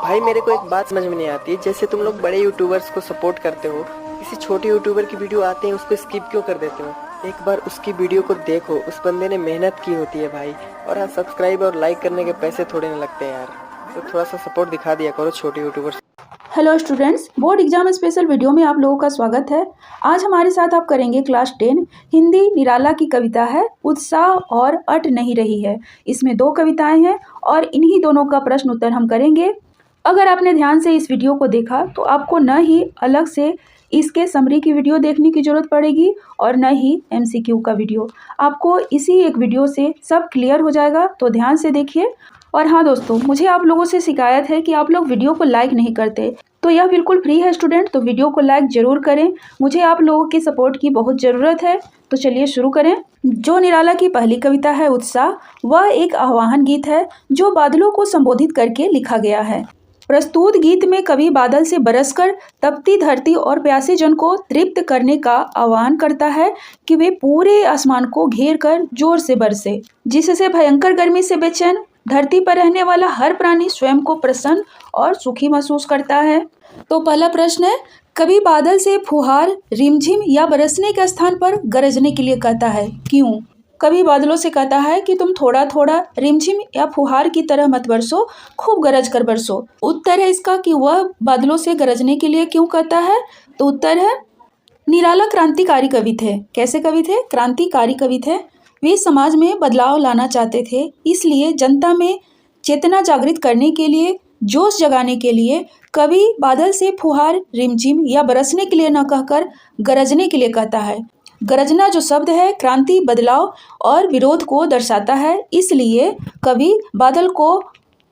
भाई मेरे को एक बात समझ में नहीं आती, जैसे तुम लोग बड़े यूट्यूबर्स को सपोर्ट करते हो, किसी छोटे यूट्यूबर की वीडियो आते हैं उसको स्किप क्यों कर देते हो? एक बार उसकी वीडियो को देखो, उस बंदे ने मेहनत की होती है भाई। और हाँ, सब्सक्राइब और लाइक करने के पैसे थोड़े ना लगते हैं यार, तो थोड़ा सा सपोर्ट दिखा दिया करो छोटे YouTubers. Hello students, board exam special video में आप लोगों का स्वागत है। आज हमारे साथ आप करेंगे क्लास 10 हिंदी निराला की कविता है उत्साह और अट नहीं रही है। इसमें 2 कविताएं हैं और इन्हीं दोनों का प्रश्न उत्तर हम करेंगे। अगर आपने ध्यान से इस वीडियो को देखा तो आपको न ही अलग से इसके समरी की वीडियो देखने की ज़रूरत पड़ेगी और न ही MCQ का वीडियो। आपको इसी एक वीडियो से सब क्लियर हो जाएगा, तो ध्यान से देखिए। और हाँ दोस्तों, मुझे आप लोगों से शिकायत है कि आप लोग वीडियो को लाइक नहीं करते, तो यह बिल्कुल फ्री है स्टूडेंट, तो वीडियो को लाइक ज़रूर करें। मुझे आप लोगों की सपोर्ट की बहुत ज़रूरत है। तो चलिए शुरू करें। जो निराला की पहली कविता है उत्साह, वह एक आह्वान गीत है जो बादलों को संबोधित करके लिखा गया है। प्रस्तुत गीत में कवि बादल से बरसकर तपती धरती और प्यासे जन को तृप्त करने का आह्वान करता है कि वे पूरे आसमान को घेर कर जोर से बरसे, जिससे भयंकर गर्मी से बेचैन धरती पर रहने वाला हर प्राणी स्वयं को प्रसन्न और सुखी महसूस करता है। तो पहला प्रश्न है, कवि बादल से फुहार, रिमझिम या बरसने के स्थान पर गरजने के लिए कहता है, क्यों? कवि बादलों से कहता है कि तुम थोड़ा थोड़ा रिमझिम या फुहार की तरह मत बरसो, खूब गरज कर बरसो। उत्तर है इसका कि वह बादलों से गरजने के लिए क्यों कहता है। तो उत्तर है, निराला क्रांतिकारी कवि थे। कैसे कवि थे? क्रांतिकारी कवि थे। वे समाज में बदलाव लाना चाहते थे, इसलिए जनता में चेतना जागृत करने के लिए, जोश जगाने के लिए कवि बादल से फुहार, रिमझिम या बरसने के लिए न कहकर गरजने के लिए कहता है। गरजना जो शब्द है क्रांति, बदलाव और विरोध को दर्शाता है, इसलिए कवि बादल को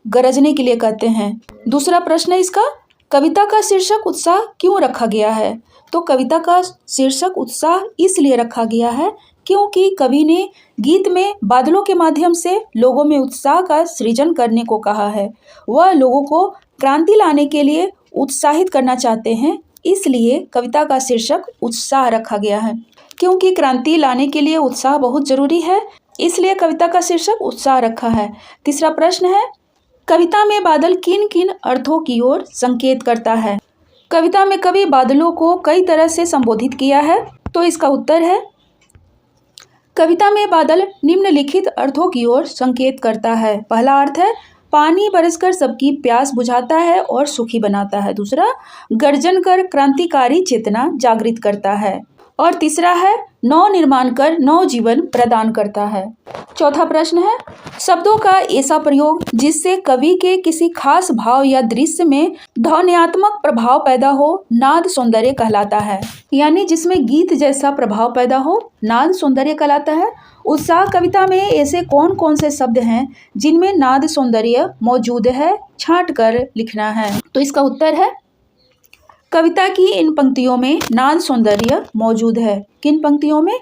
गरजने के लिए कहते हैं। दूसरा प्रश्न है इसका, कविता का शीर्षक उत्साह क्यों रखा गया है? तो कविता का शीर्षक उत्साह इसलिए रखा गया है क्योंकि कवि ने गीत में बादलों के माध्यम से लोगों में उत्साह का सृजन करने को कहा है। वह लोगों को क्रांति लाने के लिए उत्साहित करना चाहते हैं, इसलिए कविता का शीर्षक उत्साह रखा गया है। क्योंकि क्रांति लाने के लिए उत्साह बहुत जरूरी है, इसलिए कविता का शीर्षक उत्साह रखा है। तीसरा प्रश्न है, कविता में बादल किन किन अर्थों की ओर संकेत करता है? कविता में कवि बादलों को कई तरह से संबोधित किया है, तो इसका उत्तर है, कविता में बादल निम्नलिखित अर्थों की ओर संकेत करता है। पहला अर्थ है, पानी बरसकर सबकी प्यास बुझाता है और सुखी बनाता है। दूसरा, गर्जन कर क्रांतिकारी चेतना जागृत करता है। और तीसरा है, नव निर्माण कर नव जीवन प्रदान करता है। चौथा प्रश्न है, शब्दों का ऐसा प्रयोग जिससे कवि के किसी खास भाव या दृश्य में ध्वन्यात्मक प्रभाव पैदा हो, नाद सौंदर्य कहलाता है। यानी जिसमें गीत जैसा प्रभाव पैदा हो, नाद सौंदर्य कहलाता है। उत्साह कविता में ऐसे कौन कौन से शब्द हैं जिनमें नाद सौंदर्य मौजूद है? छांट कर लिखना है। तो इसका उत्तर है, कविता की इन पंक्तियों में नाद सौंदर्य मौजूद है। किन पंक्तियों में?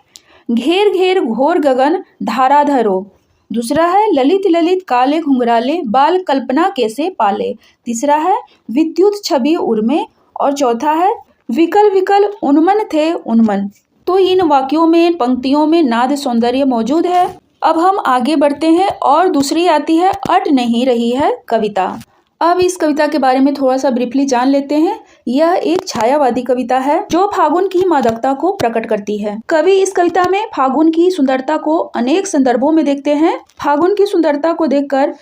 घेर घेर घोर गगन धाराधरो। दूसरा है, ललित ललित काले घुंघराले बाल कल्पना कैसे पाले। तीसरा है, विद्युत छवि उर्मे। और चौथा है, विकल विकल उन्मन थे उन्मन। तो इन वाक्यों में, पंक्तियों में नाद सौंदर्य मौजूद है। अब हम आगे बढ़ते हैं और दूसरी आती है, अट नहीं रही है कविता। अब इस कविता के बारे में थोड़ा सा ब्रीफली जान लेते हैं। यह एक छायावादी कविता है जो फागुन की मादकता को प्रकट करती है। कवि इस कविता में फागुन की सुंदरता को अनेक संदर्भों में देखते हैं। फागुन की सुंदरता को देखकर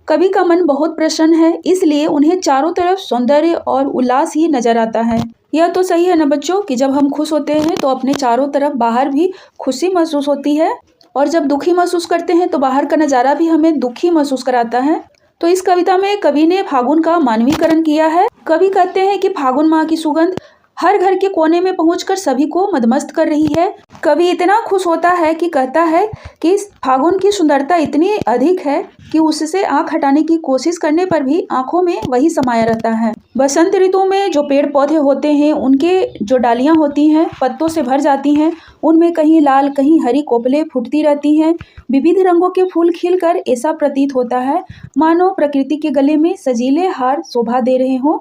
कवि का मन बहुत प्रसन्न है, इसलिए उन्हें चारों तरफ सौंदर्य और उल्लास ही नजर आता है। यह तो सही है ना बच्चों कि जब हम खुश होते हैं तो अपने चारों तरफ बाहर भी खुशी महसूस होती है, और जब दुखी महसूस करते हैं तो बाहर का नज़ारा भी हमें दुखी महसूस कराता है। तो इस कविता में कवि ने फागुन का मानवीकरण किया है। कवि कहते हैं कि फागुन माह की सुगंध हर घर के कोने में पहुंचकर सभी को मदमस्त कर रही है। कवि इतना खुश होता है कि कहता है कि फागुन की सुंदरता इतनी अधिक है कि उससे आंख हटाने की कोशिश करने पर भी आंखों में वही समाया रहता है। बसंत ऋतु में जो पेड़ पौधे होते हैं, उनके जो डालियां होती हैं पत्तों से भर जाती हैं, उनमें कहीं लाल कहीं हरी कोपलें फूटती रहती हैं। विविध रंगों के फूल खिलकर ऐसा प्रतीत होता है मानो प्रकृति के गले में सजीले हार शोभा दे रहे हों।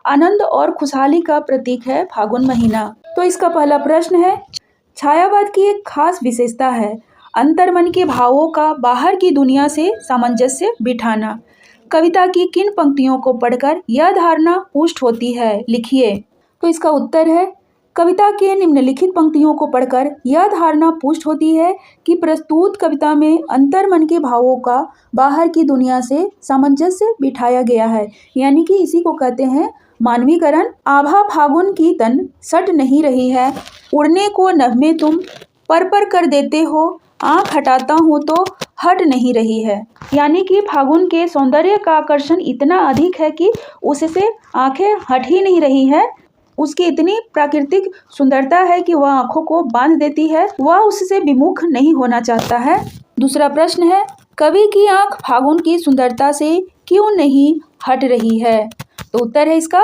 आनंद और खुशहाली का प्रतीक है फागुन महीना। तो इसका पहला प्रश्न है, छायावाद की एक खास विशेषता है अंतर्मन के भावों का बाहर की दुनिया से सामंजस्य बिठाना। कविता की किन पंक्तियों को पढ़कर यह धारणा पुष्ट होती है? लिखिए। तो इसका उत्तर है, कविता के निम्नलिखित पंक्तियों को पढ़कर यह धारणा पुष्ट होती है कि प्रस्तुत कविता में अंतर्मन के भावों का बाहर की दुनिया से सामंजस्य बिठाया गया है। यानी कि इसी को कहते हैं मानवीकरण। आभा फागुन की तन सट नहीं रही है, उड़ने को नभ में तुम पर कर देते हो, आँख हटाता हूँ तो हट नहीं रही है। यानी कि फागुन के सौंदर्य का आकर्षण इतना अधिक है कि उससे आंखें हट ही नहीं रही है। उसकी इतनी प्राकृतिक सुंदरता है कि वह आंखों को बांध देती है, वह उससे विमुख नहीं होना चाहता है। दूसरा प्रश्न है, कवि की आंख फागुन की सुंदरता से क्यों नहीं हट रही है? तो उत्तर है इसका,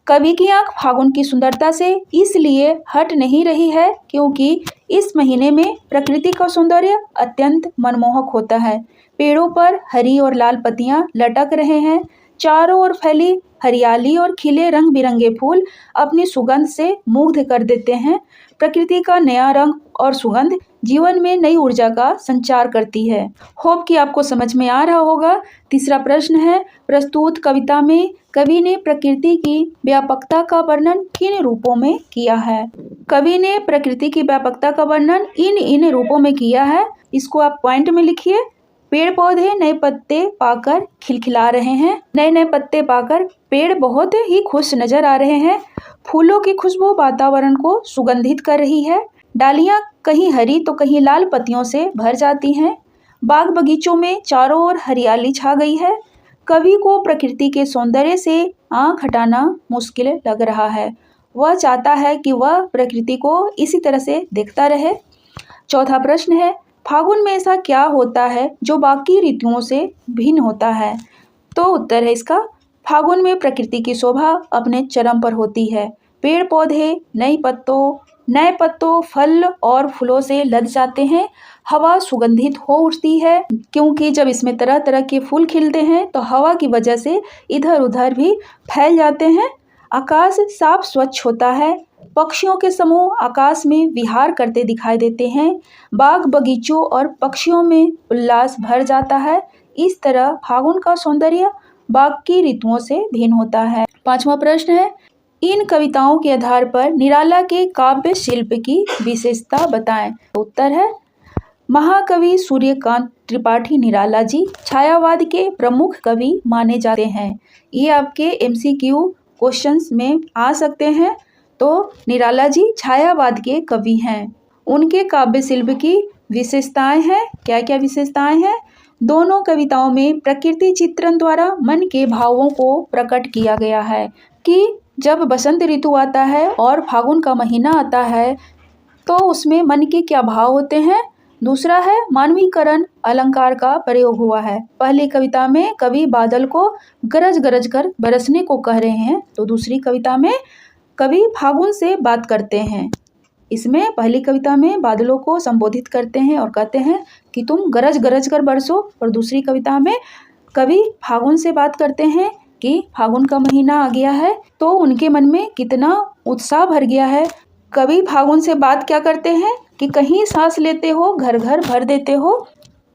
कवि की आंख फागुन की सुंदरता से इसलिए हट नहीं रही है क्योंकि इस महीने में प्रकृति का सौंदर्य अत्यंत मनमोहक होता है। पेड़ों पर हरी और लाल पत्तियां लटक रहे हैं, चारों ओर फैली हरियाली और खिले रंग बिरंगे फूल अपनी सुगंध से मुग्ध कर देते हैं। प्रकृति का नया रंग और सुगंध जीवन में नई ऊर्जा का संचार करती है। होप कि आपको समझ में आ रहा होगा। तीसरा प्रश्न है, प्रस्तुत कविता में कवि ने प्रकृति की व्यापकता का वर्णन किन रूपों में किया है? कवि ने प्रकृति की व्यापकता का वर्णन इन रूपों में किया है। इसको आप पॉइंट में लिखिए। पेड़ पौधे नए पत्ते पाकर खिलखिला रहे हैं, नए नए पत्ते पाकर पेड़ बहुत ही खुश नजर आ रहे हैं। फूलों की खुशबू वातावरण को सुगंधित कर रही है। डालियां कहीं हरी तो कहीं लाल पत्तियों से भर जाती हैं। बाग बगीचों में चारों ओर हरियाली छा गई है। कवि को प्रकृति के सौंदर्य से आंख हटाना मुश्किल लग रहा है। वह चाहता है कि वह प्रकृति को इसी तरह से देखता रहे। चौथा प्रश्न है, फागुन में ऐसा क्या होता है जो बाकी ऋतुओं से भिन्न होता है? तो उत्तर है इसका, फागुन में प्रकृति की शोभा अपने चरम पर होती है। पेड़ पौधे नए पत्तों फल और फूलों से लद जाते हैं। हवा सुगंधित हो उठती है क्योंकि जब इसमें तरह तरह के फूल खिलते हैं तो हवा की वजह से इधर उधर भी फैल जाते हैं। आकाश साफ स्वच्छ होता है। पक्षियों के समूह आकाश में विहार करते दिखाई देते हैं। बाग बगीचों और पक्षियों में उल्लास भर जाता है। इस तरह फागुन का सौंदर्य बाकी ऋतुओं से भिन्न होता है। पांचवा प्रश्न है, इन कविताओं के आधार पर निराला के काव्य शिल्प की विशेषता बताएं। उत्तर है, महाकवि सूर्यकांत त्रिपाठी निराला जी छायावाद के प्रमुख कवि माने जाते हैं। ये आपके MCQ क्वेश्चंस में आ सकते हैं। तो निराला जी छायावाद के कवि हैं। उनके काव्य शिल्प की विशेषताएं हैं। क्या क्या विशेषताएं हैं? दोनों कविताओं में प्रकृति चित्रण द्वारा मन के भावों को प्रकट किया गया है कि जब बसंत ऋतु आता है और फागुन का महीना आता है तो उसमें मन के क्या भाव होते हैं। दूसरा है मानवीकरण अलंकार का प्रयोग हुआ है। पहली कविता में कवि बादल को गरज गरज कर बरसने को कह रहे हैं, तो दूसरी कविता में कवि फागुन से बात करते हैं। इसमें पहली कविता में बादलों को संबोधित करते हैं और कहते हैं कि तुम गरज गरज कर बरसो, और दूसरी कविता में कवि फागुन से बात करते हैं कि फागुन का महीना आ गया है तो उनके मन में कितना उत्साह भर गया है। कवि फागुन से बात क्या करते हैं कि कहीं सांस लेते हो घर घर भर देते हो।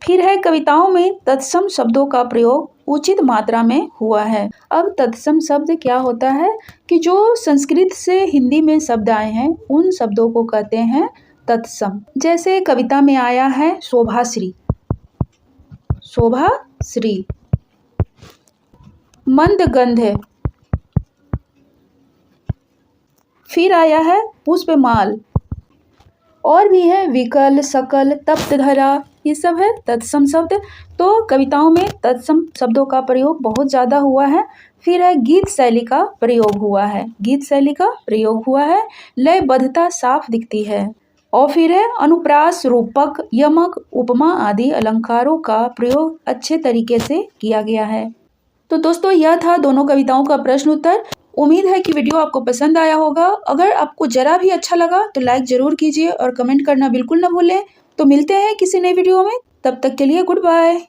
फिर है कविताओं में तत्सम शब्दों का प्रयोग उचित मात्रा में हुआ है। अब तत्सम शब्द क्या होता है कि जो संस्कृत से हिंदी में शब्द आए हैं उन शब्दों को कहते हैं तत्सम। जैसे कविता में आया है शोभाश्री, शोभाश्री, मंदगंध, फिर आया है पुष्पमाल, और भी है विकल, सकल, तप्तधरा, ये सब है तत्सम शब्द। तो कविताओं में तत्सम शब्दों का प्रयोग बहुत ज़्यादा हुआ है। फिर है गीत शैली का प्रयोग हुआ है, गीत शैली का प्रयोग हुआ है। लयबद्धता साफ दिखती है। और फिर है अनुप्रास, रूपक, यमक, उपमा आदि अलंकारों का प्रयोग अच्छे तरीके से किया गया है। तो दोस्तों यह था दोनों कविताओं का प्रश्न उत्तर। उम्मीद है कि वीडियो आपको पसंद आया होगा। अगर आपको जरा भी अच्छा लगा तो लाइक जरूर कीजिए और कमेंट करना बिल्कुल ना भूलें। तो मिलते हैं किसी नए वीडियो में, तब तक के लिए गुड बाय।